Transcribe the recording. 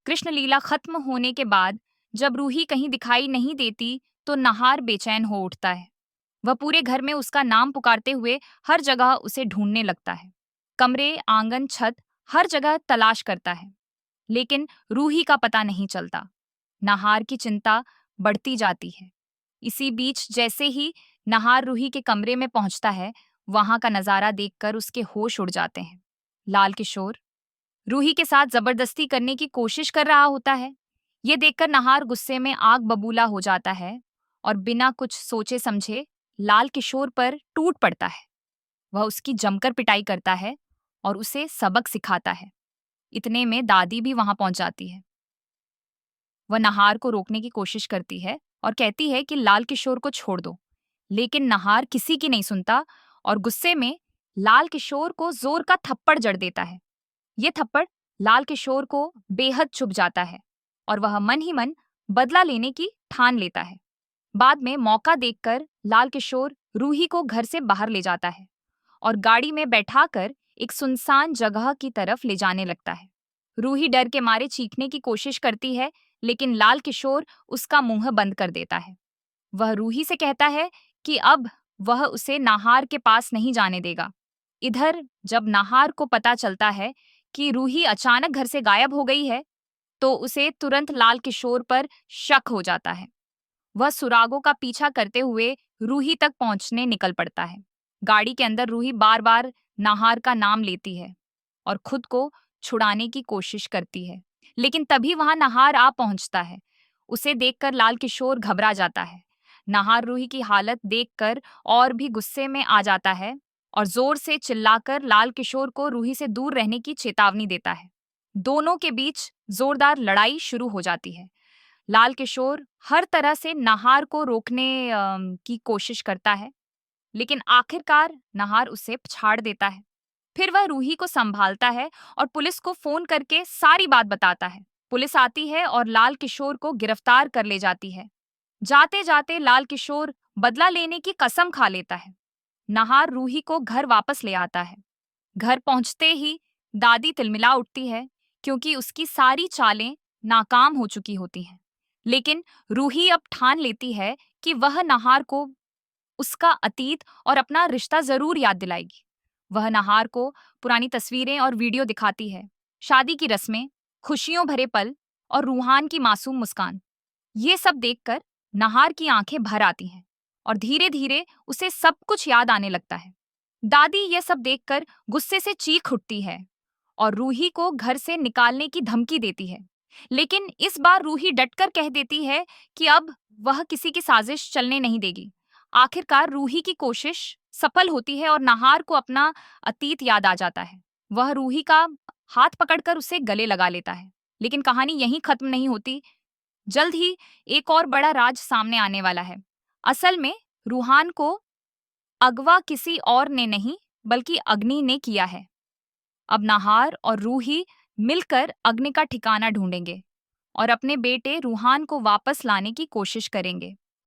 कृष्ण लीला खत्म होने के बाद जब रूही कहीं दिखाई नहीं देती तो नहार बेचैन हो उठता है। वह पूरे घर में उसका नाम पुकारते हुए हर जगह उसे ढूंढने लगता है। कमरे, आंगन, छत, हर जगह तलाश करता है, लेकिन रूही का पता नहीं चलता। नहार की चिंता बढ़ती जाती है। इसी बीच जैसे ही नहार रूही के कमरे में पहुंचता है, वहां का नजारा देखकर उसके होश उड़ जाते हैं। लाल किशोर रूही के साथ जबरदस्ती करने की कोशिश कर रहा होता है। ये देखकर नहार गुस्से में आग बबूला हो जाता है और बिना कुछ सोचे समझे लाल किशोर पर टूट पड़ता है। वह उसकी जमकर पिटाई करता है और उसे सबक सिखाता है। इतने में दादी भी वहां पहुंच जाती है। वह नहार को रोकने की कोशिश करती है और कहती है कि लाल किशोर को छोड़ दो, लेकिन नहार किसी की नहीं सुनता और गुस्से में लाल किशोर को जोर का थप्पड़ जड़ देता है। ये थप्पड़ लाल किशोर को बेहद चुभ जाता है और वह मन ही मन बदला लेने की ठान लेता है। बाद में मौका देखकर लाल किशोर रूही को घर से बाहर ले जाता है और गाड़ी में बैठाकर एक सुनसान जगह की तरफ ले जाने लगता है। रूही डर के मारे चीखने की कोशिश करती है, लेकिन लाल किशोर उसका मुंह बंद कर देता है। वह रूही से कहता है कि अब वह उसे नाहार के पास नहीं जाने देगा। इधर जब नाहार को पता चलता है कि रूही अचानक घर से गायब हो गई है, तो उसे तुरंत लाल किशोर पर शक हो जाता है। वह सुरागों का पीछा करते हुए रूही तक पहुंचने निकल पड़ता है। गाड़ी के अंदर रूही बार बार नाहार का नाम लेती है और खुद को छुड़ाने की कोशिश करती है, लेकिन तभी वहां नाहार आ पहुंचता है। उसे देखकर लाल किशोर घबरा जाता है। नाहार रूही की हालत देखकर और भी गुस्से में आ जाता है और जोर से चिल्लाकर लाल किशोर को रूही से दूर रहने की चेतावनी देता है। दोनों के बीच जोरदार लड़ाई शुरू हो जाती है। लाल किशोर हर तरह से नाहार को रोकने की कोशिश करता है, लेकिन आखिरकार नाहार उसे पछाड़ देता है। फिर वह रूही को संभालता है और पुलिस को फोन करके सारी बात बताता है। पुलिस आती है और लाल किशोर को गिरफ्तार कर ले जाती है। जाते जाते लाल किशोर बदला लेने की कसम खा लेता है। नाहार रूही को घर वापस ले आता है। घर पहुंचते ही दादी तिलमिला उठती है, क्योंकि उसकी सारी चालें नाकाम हो चुकी होती हैं। लेकिन रूही अब ठान लेती है कि वह नाहार को उसका अतीत और अपना रिश्ता जरूर याद दिलाएगी। वह नाहार को पुरानी तस्वीरें और वीडियो दिखाती है, शादी की रस्में, खुशियों भरे पल और रूहान की मासूम मुस्कान। ये सब देखकर नाहार की आंखें भर आती हैं और धीरे धीरे उसे सब कुछ याद आने लगता है। दादी ये सब देखकर गुस्से से चीख उठती है और रूही को घर से निकालने की धमकी देती है। लेकिन इस बार रूही डटकर कह देती है कि अब वह किसी की साजिश चलने नहीं देगी। आखिरकार रूही की कोशिश सफल होती है और नाहार को अपना अतीत याद आ जाता है। वह रूही का हाथ पकड़कर उसे गले लगा लेता है। लेकिन कहानी यहीं खत्म नहीं होती। जल्द ही एक और बड़ा राज सामने आने वाला है। असल में रूहान को अगवा किसी और ने नहीं, बल्कि अग्नि ने किया है। अब नाहार और रूही मिलकर अग्नि का ठिकाना ढूंढेंगे और अपने बेटे रूहान को वापस लाने की कोशिश करेंगे।